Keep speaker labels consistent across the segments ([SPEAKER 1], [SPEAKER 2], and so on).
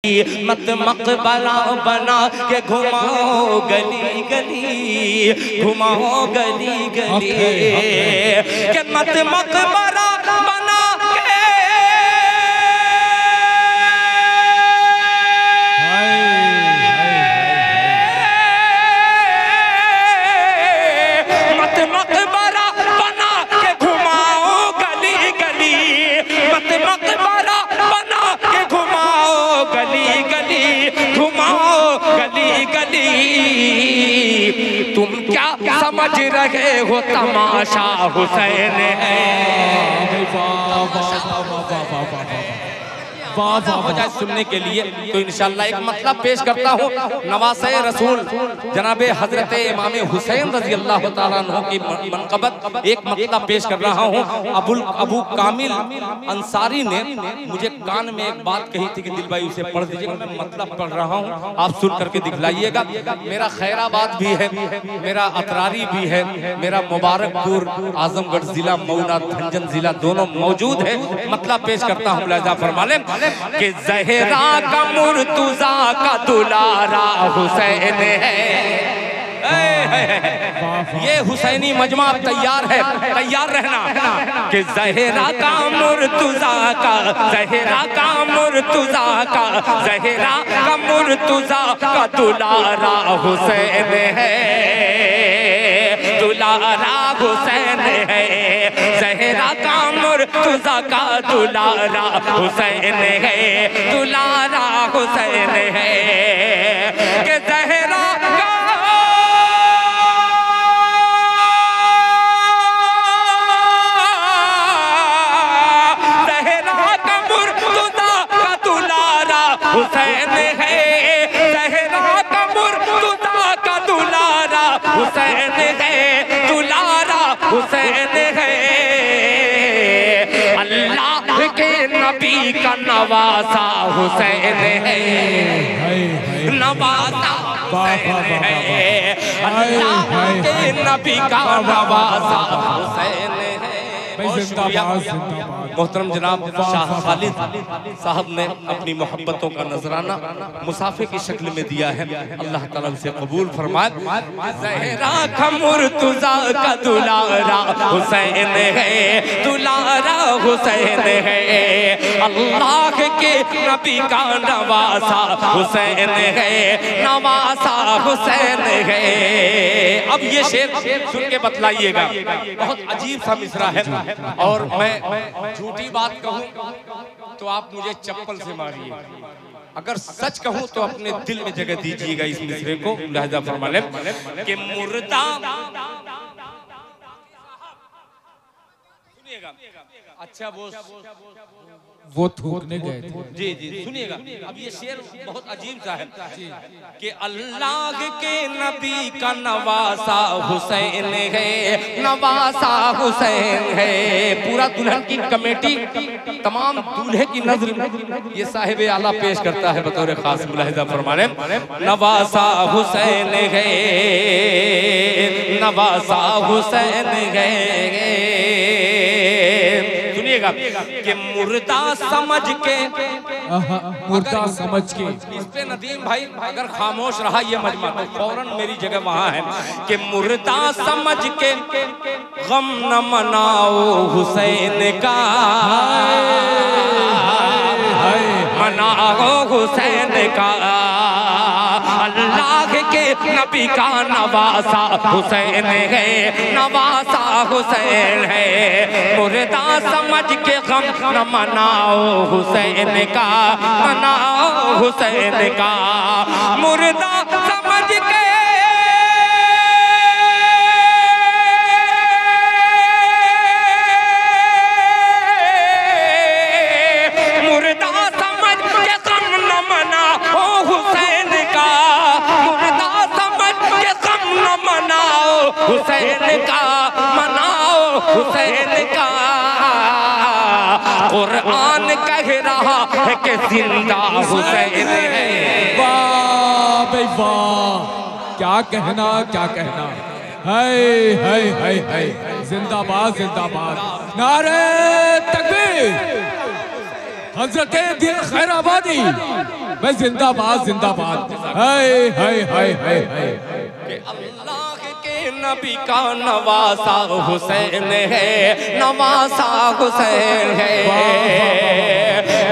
[SPEAKER 1] मत मकबरा बना के घुमाओ गली गली, घुमाओ गली गली, के मत मकबरा बना के मत मकबरा बना के घुमाओ गली गली, मत मकबरा बना के घुमाओ गली गली, घुमाओ गली गली। तुम क्या समझ रहे हो तमाशा हुसैन है। हो जाए सुनने के लिए तो इंशाअल्लाह एक मतलब पेश करता हूँ। नवासे रसूल जनाबे हजरत इमाम हुसैन रजी अल्लाह तआला अन्हु की मनक़बत एक मतलब पेश कर रहा हूँ। अबू कामिल अंसारी ने मुझे कान में एक बात कही थी कि दिल भाई उसे पढ़ दीजिएगा। मैं मतलब पढ़ रहा हूँ, आप सुन करके दिखलाइएगा। मेरा खैराबाद भी है, मेरा अतरारी भी है, मेरा मुबारकपुर आजमगढ़ जिला मऊना धंजन जिला दोनों मौजूद है। मतलब पेश करता हूँ, लिहाजा फरमा लें कि ज़हरा का मुर्तज़ा का दुलारा हुसैन है। ये हुसैनी मजमा तैयार है, तैयार रहना कि ज़हरा का मुर्तज़ा का, ज़हरा का मुर्तज़ा का, ज़हरा का मुर्तज़ा का दुलारा हुसैन है, दुलारा हुसैन है। ज़हरा का मुर्तज़ा का दुलारा हुसैन है, दुलारा हुसैन है। कि ज़हरा का हुसैन है, ज़हरा का मुर्तज़ा का दुलारा हुसैन है, दुलारा हुसैन है। अल्लाह के नबी का नवासा हुसैन है, नवासा हुसैन है। अल्लाह के नबी का नवासा हुसैन है। मोहतरम जनाब शाह खालिद साहब ने अपनी मोहब्बतों का नजराना मुसाफे की शक्ल में दिया है, अल्लाह ताला से कबूल फरमाए। ज़हरा का मुर्तज़ा का दुलारा हुसैन है, दुलारा हुसैन है। अल्लाह के नबी का नवासा हुसैन है, नवासा हुसैन है। अब ये शेर सुन के बतलाइएगा, बहुत अजीब सा मिसरा है और मैं झूठी बात कहूँ तो आप मुझे चप्पल से मारिए, अगर सच कहूँ तो अपने दिल में जगह दीजिएगा इस मिसरे को। लिहाजा फरमा लें कि मुर्दा, सुनिएगा, अच्छा वो थूकने गए थे। जी जी सुनिएगा, अब ये शेर बहुत अजीब सा है कि अल्लाह के नबी का नवासा हुसैन है, नवासा हुसैन है। पूरा दुल्हन की कमेटी, तमाम दूल्हे की नजर ये साहिब आला पेश करता है बतौर खास। मुलाहिजा फरमाने नवासा हुसैन है, नवासा हुसैन है। कि मुर्दा समझ के, मुर्दा समझ के, इस पे नदीम भाई अगर खामोश रहा ये मजमा तो फौरन मेरी जगह वहां है कि मुर्दा समझ के गम न मनाओ हुसैन का, मनाओ हुसैन का। अल्लाह के नबी का नवासा हुसैन है, नवासा हुसैन है। मुर्दा समझ के गम न मनाओ हुसैन का, मनाओ हुसैन का। मुर्दा समझ के हुसैन का, मनाओ हुसैन का। कुरान कह रहा है कि जिंदा हुसैन है।
[SPEAKER 2] वाह भाई वाह, क्या कहना, क्या कहना। हाय हाय हाय हाय, जिंदाबाद जिंदाबाद, नारे तकबीर। हजरत दिल खैराबादी, मैं जिंदाबाद जिंदाबाद। हाय हाय हाय हाय हाय।
[SPEAKER 1] अल्लाह के नबी का नवासा हुसैन है, नवासा हुसैन है।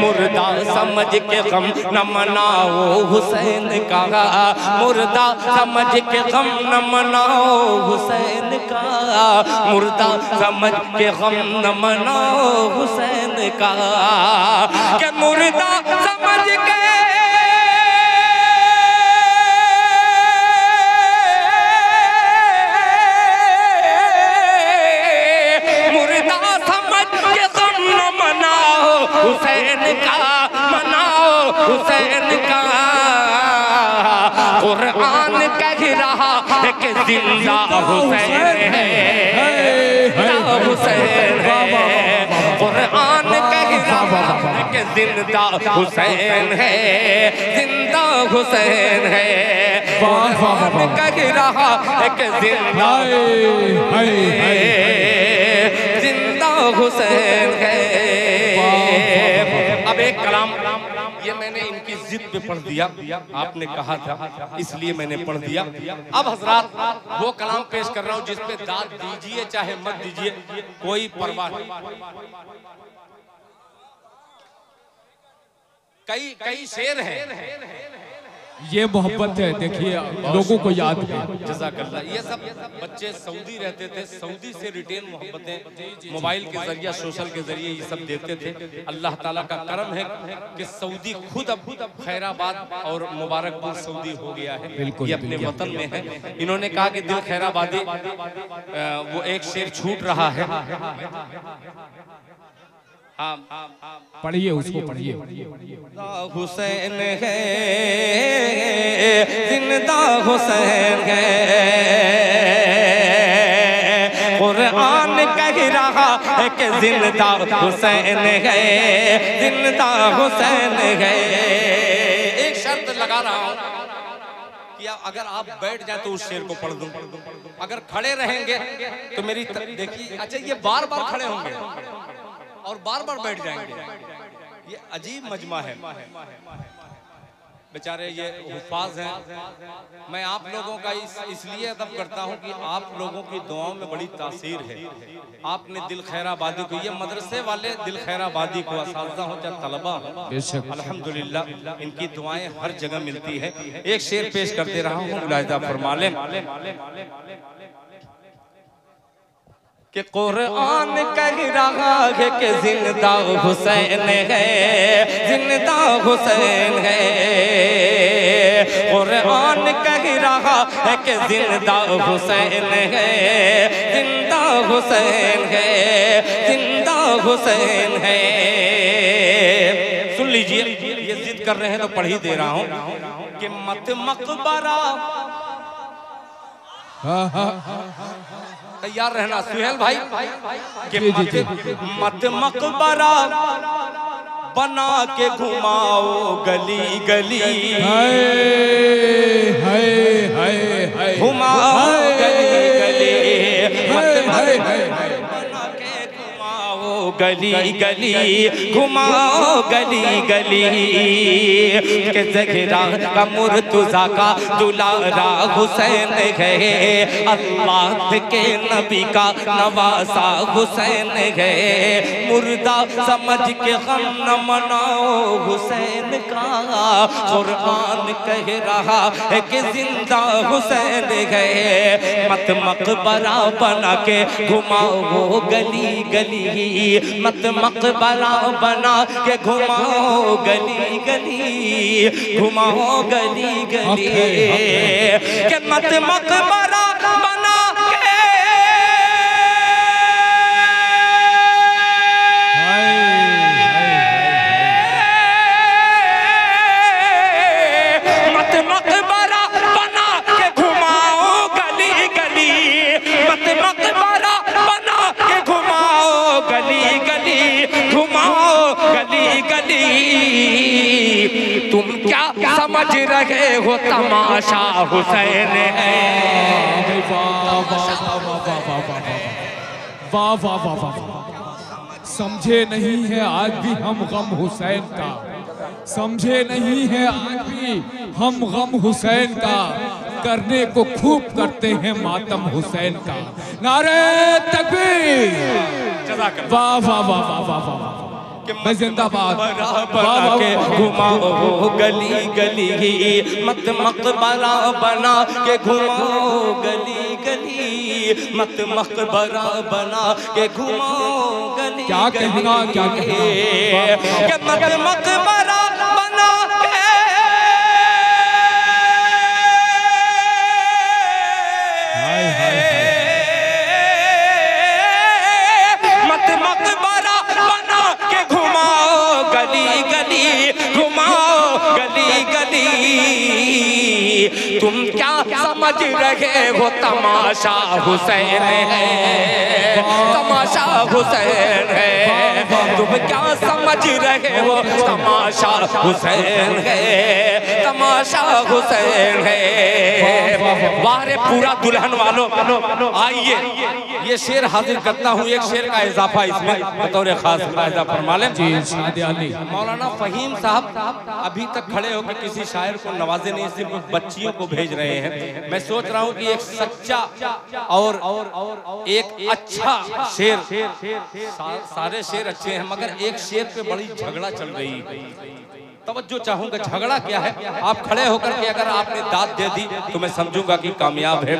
[SPEAKER 1] मुर्दा समझ के गम न मनाओ हुसैन का, मुर्दा समझ के गम न मनाओ हुसैन का, मुर्दा समझ के गम न मनाओ हुसैन का। के मुर्दा समझ के हुसैन का मनाओ, हुसैन का। कुरान कह रहा है कि जिंदा हुसैन है, जिंदा हुसैन है। कुरान कह रहा है कि जिंदा हुसैन है, जिंदा हुसैन है। कुरान कह रहा है कि जिंदा जिंदा हुसैन है। अब एक कलाम ये मैंने इनकी जिद पे पढ़ दिया, आपने कहा था इसलिए मैंने पढ़ दिया। अब हजरात वो कलाम पेश कर रहा हूँ जिस पे दाद दीजिए चाहे मत दीजिए, कोई परवाह नहीं। कई शेर हैं,
[SPEAKER 2] ये मोहब्बत है, देखिए लोगों को याद है।
[SPEAKER 1] जज़ाकल्लाह। ये सब बच्चे सऊदी रहते थे, सऊदी से रिटेन मोहब्बतें मोबाइल के जरिए, सोशल के जरिए ये सब देते थे। अल्लाह ताला का करम है कि सऊदी खुद अब खैराबाद और मुबारकपुर सऊदी हो गया है, ये अपने वतन में है। इन्होंने कहा कि दिल खैराबादी, वो एक शेर छूट रहा है।
[SPEAKER 2] पढ़िए उसको, पढ़िए।
[SPEAKER 1] हुसैन है, जिंदा हुसैन है। कुरान कह रहा है कि जिंदा हुसैन है, जिंदा हुसैन है। एक शर्त लगा रहा हूँ कि अगर आप बैठ जाए तो उस शेर को पढ़ दूं, अगर खड़े रहेंगे तो मेरी देखिए। अच्छा, ये बार बार खड़े होंगे और बार बार बैठ जाएंगे, ये अजीब मजमा है। बेचारे ये हुफ़ाज़ हैं। मैं आप लोगों का इसलिए अदब करता हूँ कि आप लोगों की दुआओं में बड़ी तासीर है। आपने दिल खैराबादी को, ये मदरसे वाले दिल खैराबादी को, असातिज़ा हो चाहे तलबा हो, अल्हम्दुलिल्लाह इनकी दुआएं हर जगह मिलती है। एक शेर पेश करते रहा हूँ, मुलाहिज़ा फरमा लें कि कुरान कह रहा है कि जिंदा हुसैन है, जिंदा हुसैन है। कुरान कह रहा है कि जिंदा हुसैन है, जिंदा हुसैन है, जिंदा हुसैन है। सुन लीजिए, ये जिद कर रहे हैं तो पढ़ ही दे रहा हूँ कि मत मकबरा। तैयार रहना सुहेल भाई कि मत मकबरा बना के घुमाओ गली गली, घुमाओ गली गली, बना के घुमाओ गली गली, घुमाओ गली गली। के ज़हरा का मुर्तज़ा का दुलारा हुसैन है, अल्लाह के नबी का नवासा हुसैन है। मुर्दा समझ के गम न मनाओ हुसैन का, कुरान कह रहा है कि जिंदा हुसैन है। मत मकबरा बना के घुमाओ गली गली, मत मकबरा बना के घुमाओ गली गली, घुमाओ गली गली। कि मत मकबरा बना के, मत मकबरा बना के घुमाओ गली गली, मत मकबरा बना के घुमाओ गली गली, घुमाओ गली गली। तुम क्या समझ रहे हो तमाशा हुसैन है।
[SPEAKER 2] वाह वाह वाह वाह वाह वाह वाह वाह वाह वाह। समझे नहीं है आज भी हम गम हुसैन का, समझे नहीं है आज भी हम गम हुसैन का, करने को खूब करते हैं मातम हुसैन का। नारे तकबीर, वाह वाह वाह वाह वाह वाह, मैं जिंदाबाद।
[SPEAKER 1] बना के घुमाओ गली गली, मत मकबरा बना के घुमाओ गली गली, मत मकबरा बना के घुमाओ गली।
[SPEAKER 2] क्या कहना, क्या कहना,
[SPEAKER 1] मत मकबरा बना के,
[SPEAKER 2] हाय हाय
[SPEAKER 1] मत मकबरा बना के घुमाओ गली गली, घुमाओ गली गली। तुम क्या समझ रहे हो तमाशा हुसैन है, तमाशा हुसैन है। तुम क्या समझ रहे हो तमाशा हुसैन है, तमाशा हुसैन है। वारे पूरा दुल्हन वालों, आइए ये शेर हाजिर करता हूँ, एक शेर का इजाफा इसमें बतौर खास मुलाहिजा फरमा लें। मौलाना फहीम साहब अभी तक खड़े होकर किसी शायर को नवाजे नहीं, सिर्फ बच्चियों को भेज रहे हैं। मैं सोच रहा हूँ कि एक सच्चा और एक अच्छा शेर, सारे शेर अच्छे हैं मगर एक शेर पे बड़ी झगड़ा चल रही है, तवज्जो चाहूंगा। झगड़ा क्या है, आप खड़े होकर के अगर आपने दाद दे दी तो मैं समझूंगा कि कामयाब है।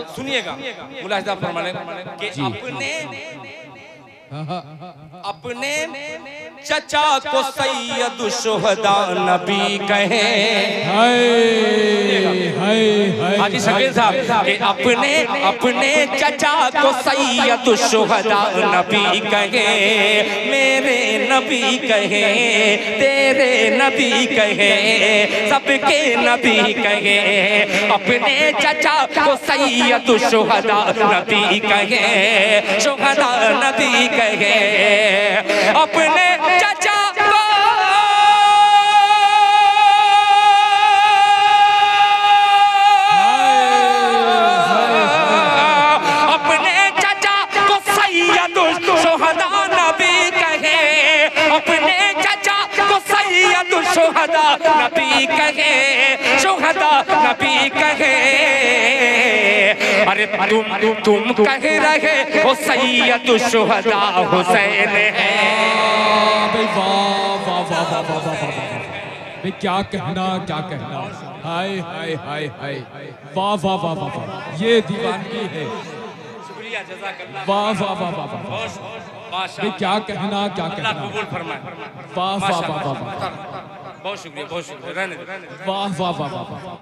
[SPEAKER 1] सुनिएगा, मुलाहिजा फरमाने कि अपने चचा को सैयद शुहदा नबी कहे। हाजी शकील साहब कि अपने चचा को सैयद शुहदा नबी कहे, मेरे नबी कहे, तेरे नबी कहे, सबके नबी कहे। अपने चचा को सैयद शुहदा नबी कहे, शुहदा नबी कहे। अपने चचा को अपने चचा को सैयद शुहदा नबी कहे, अपने चचा को सैयद शुहदा नबी कहे, शुहदा नबी कहे। अरे तुम कह रहे हो सैयद शुहदा हुसैन है।
[SPEAKER 2] क्या कहना, क्या कहना, हाय हाय हाय हाय, वाह वाह वाह वाह, ये दीवानगी है।
[SPEAKER 1] शुक्रिया, जज़ाकल्लाह,
[SPEAKER 2] वाह वाह वाह वाह वाह, क्या कहना, क्या कहना,
[SPEAKER 1] कबूल फरमाए।
[SPEAKER 2] वाह वाह वाह वाह,
[SPEAKER 1] बहुत शुक्रिया, बहुत शुक्रिया, रहने दो।
[SPEAKER 2] वाह वाह वाह वाह।